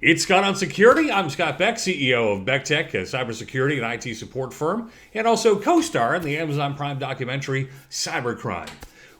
It's Scott on Security. I'm Scott Beck, CEO of Beck Tech, a cybersecurity and IT support firm, and also co-star in the Amazon Prime documentary Cybercrime.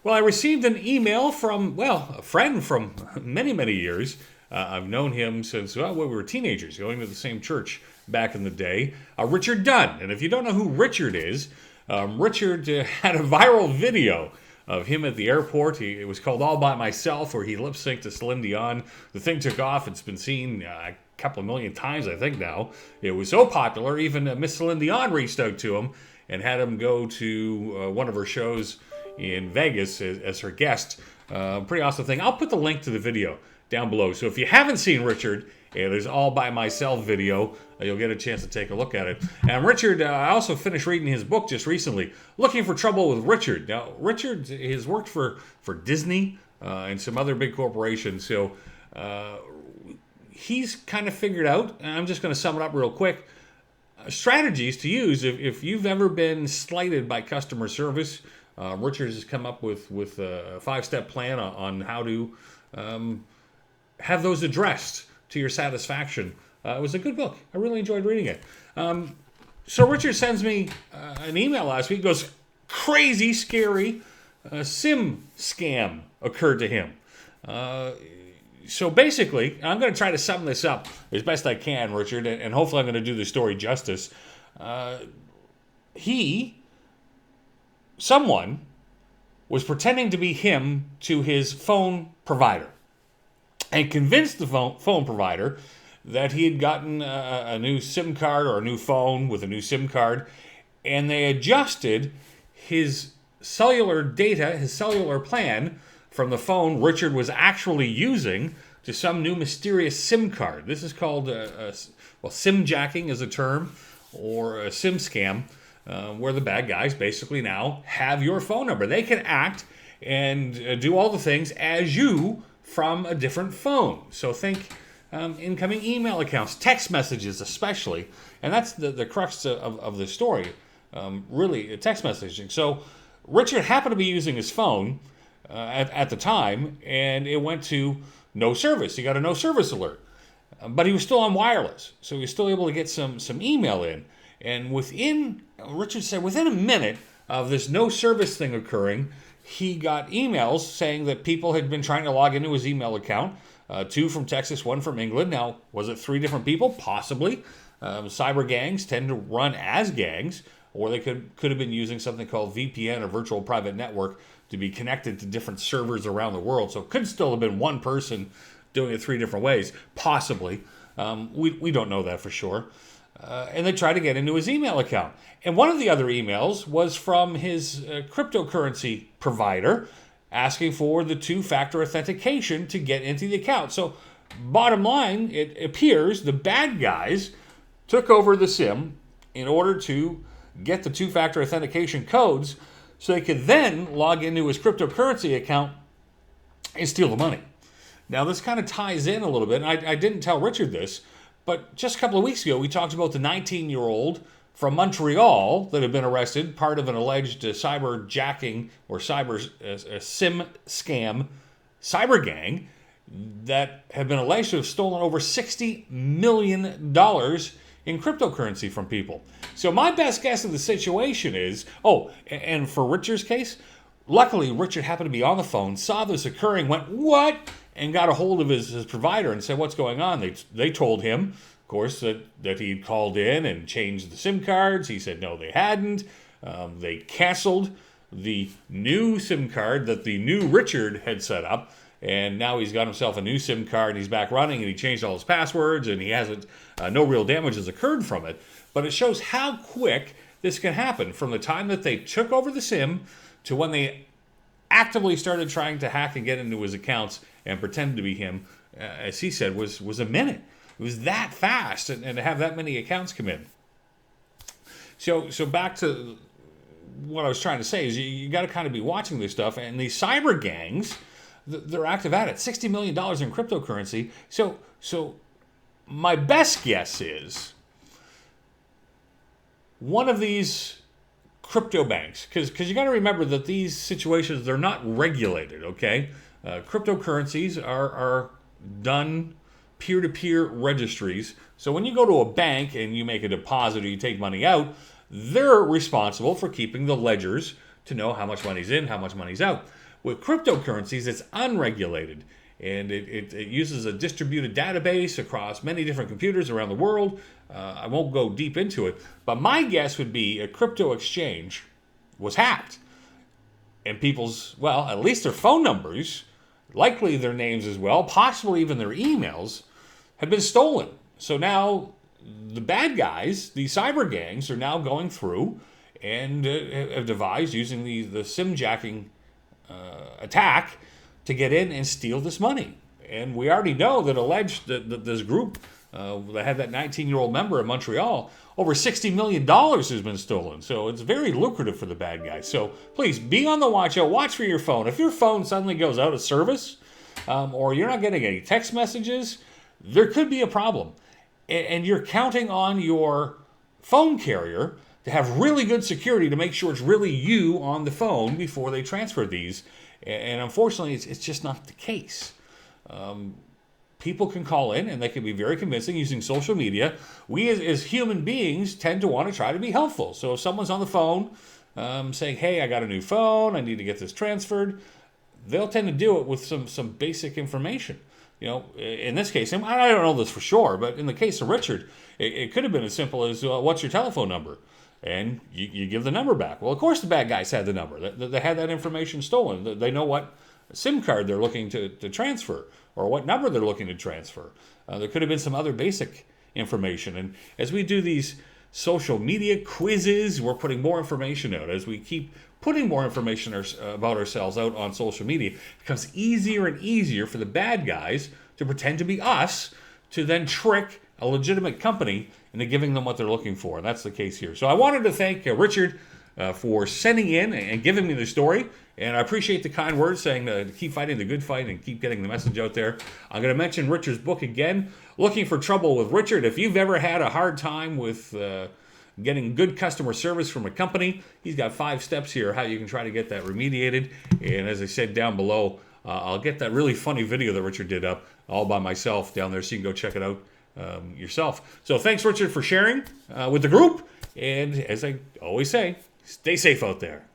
Well, I received an email from, a friend from many, many years. I've known him since, we were teenagers, going to the same church back in the day. Richard Dunn. And if you don't know who Richard is, Richard had a viral video of him at the airport. It was called All By Myself, where he lip-synced to Celine Dion. The thing took off. It's been seen a couple of million times, I think, now. It was so popular, even Miss Celine Dion reached out to him and had him go to one of her shows in Vegas as her guest. Pretty awesome thing. I'll put the link to the video down below. So if you haven't seen Richard, there's All By Myself video. You'll get a chance to take a look at it. And Richard, I also finished reading his book just recently, Looking for Trouble with Richard. Now, Richard has worked for Disney and some other big corporations. So he's kind of figured out, and I'm just going to sum it up real quick, strategies to use if you've ever been slighted by customer service. Richard has come up with a 5-step plan on how to have those addressed to your satisfaction. It was a good book. I really enjoyed reading it. So Richard sends me an email last week. He goes, crazy, scary SIM scam occurred to him. So basically, I'm going to try to sum this up as best I can, Richard, and hopefully I'm going to do the story justice. Someone was pretending to be him to his phone provider and convinced the phone provider that he had gotten a new SIM card or a new phone with a new SIM card, and they adjusted his cellular data, his cellular plan, from the phone Richard was actually using to some new mysterious SIM card. This is called, SIM jacking is a term, or a SIM scam, where the bad guys basically now have your phone number. They can act and do all the things as you from a different phone. So think incoming email accounts, text messages especially, and that's the crux of the story, really, text messaging. So Richard happened to be using his phone at the time, and it went to no service. He got a no service alert, but he was still on wireless, so he was still able to get some email in. And Richard said, within a minute of this no service thing occurring, he got emails saying that people had been trying to log into his email account. 2 from Texas, 1 from England. Now, was it 3 different people? Possibly. Cyber gangs tend to run as gangs, or they could have been using something called VPN, or virtual private network, to be connected to different servers around the world. So it could still have been one person doing it 3 different ways, possibly. We don't know that for sure. And they tried to get into his email account. And one of the other emails was from his cryptocurrency provider, asking for the 2-factor authentication to get into the account. So bottom line, it appears the bad guys took over the SIM in order to get the 2-factor authentication codes so they could then log into his cryptocurrency account and steal the money. Now, this kind of ties in a little bit, and I didn't tell Richard this, but just a couple of weeks ago, we talked about the 19-year-old from Montreal that had been arrested, part of an alleged cyber jacking or cyber SIM scam cyber gang that had been alleged to have stolen over $60 million in cryptocurrency from people. So my best guess of the situation is, and for Richard's case, luckily Richard happened to be on the phone, saw this occurring, went, what? And got a hold of his provider and said, what's going on? They told him, of course, that he'd called in and changed the SIM cards. He said, no, they hadn't. They canceled the new SIM card that the new Richard had set up. And now he's got himself a new SIM card, and he's back running, and he changed all his passwords, and he hasn't, no real damage has occurred from it. But it shows how quick this can happen from the time that they took over the SIM to when they actively started trying to hack and get into his accounts and pretend to be him, as he said, was a minute. It was that fast, and to have that many accounts come in. So back to what I was trying to say is you got to kind of be watching this stuff, and these cyber gangs, they're active at it. $60 million in cryptocurrency. So my best guess is one of these crypto banks, because you got to remember that these situations, they're not regulated, okay? Cryptocurrencies are done peer-to-peer registries. So when you go to a bank and you make a deposit or you take money out, they're responsible for keeping the ledgers to know how much money's in, how much money's out. With cryptocurrencies, it's unregulated, and it uses a distributed database across many different computers around the world. I won't go deep into it, but my guess would be a crypto exchange was hacked. And people's, well, at least their phone numbers, likely their names as well, possibly even their emails, had been stolen. So now the bad guys, the cyber gangs, are now going through and have devised using the SIM jacking attack to get in and steal this money. And we already know that alleged that this group that had that 19-year-old member in Montreal, over $60 million has been stolen. So it's very lucrative for the bad guys. So please be on the watch out. Watch for your phone. If your phone suddenly goes out of service or you're not getting any text messages, there could be a problem. And you're counting on your phone carrier to have really good security to make sure it's really you on the phone before they transfer these. And unfortunately, it's just not the case. People can call in and they can be very convincing using social media. We as human beings tend to want to try to be helpful. So if someone's on the phone saying, hey, I got a new phone, I need to get this transferred, they'll tend to do it with some basic information. You know, in this case, and I don't know this for sure, but in the case of Richard, it could have been as simple as, what's your telephone number? And you give the number back. Well, of course the bad guys had the number. They had that information stolen. They know what SIM card they're looking to transfer or what number they're looking to transfer. There could have been some other basic information. And as we do these social media quizzes, we're putting more information out. As we keep putting more information about ourselves out on social media, it becomes easier and easier for the bad guys to pretend to be us to then trick a legitimate company into giving them what they're looking for. And that's the case here. So I wanted to thank Richard for sending in and giving me the story. And I appreciate the kind words saying to keep fighting the good fight and keep getting the message out there. I'm going to mention Richard's book again, Looking for Trouble with Richard. If you've ever had a hard time with getting good customer service from a company, he's got 5 steps here how you can try to get that remediated. And as I said down below, I'll get that really funny video that Richard did up all by myself down there so you can go check it out yourself. So thanks, Richard, for sharing with the group. And as I always say, stay safe out there.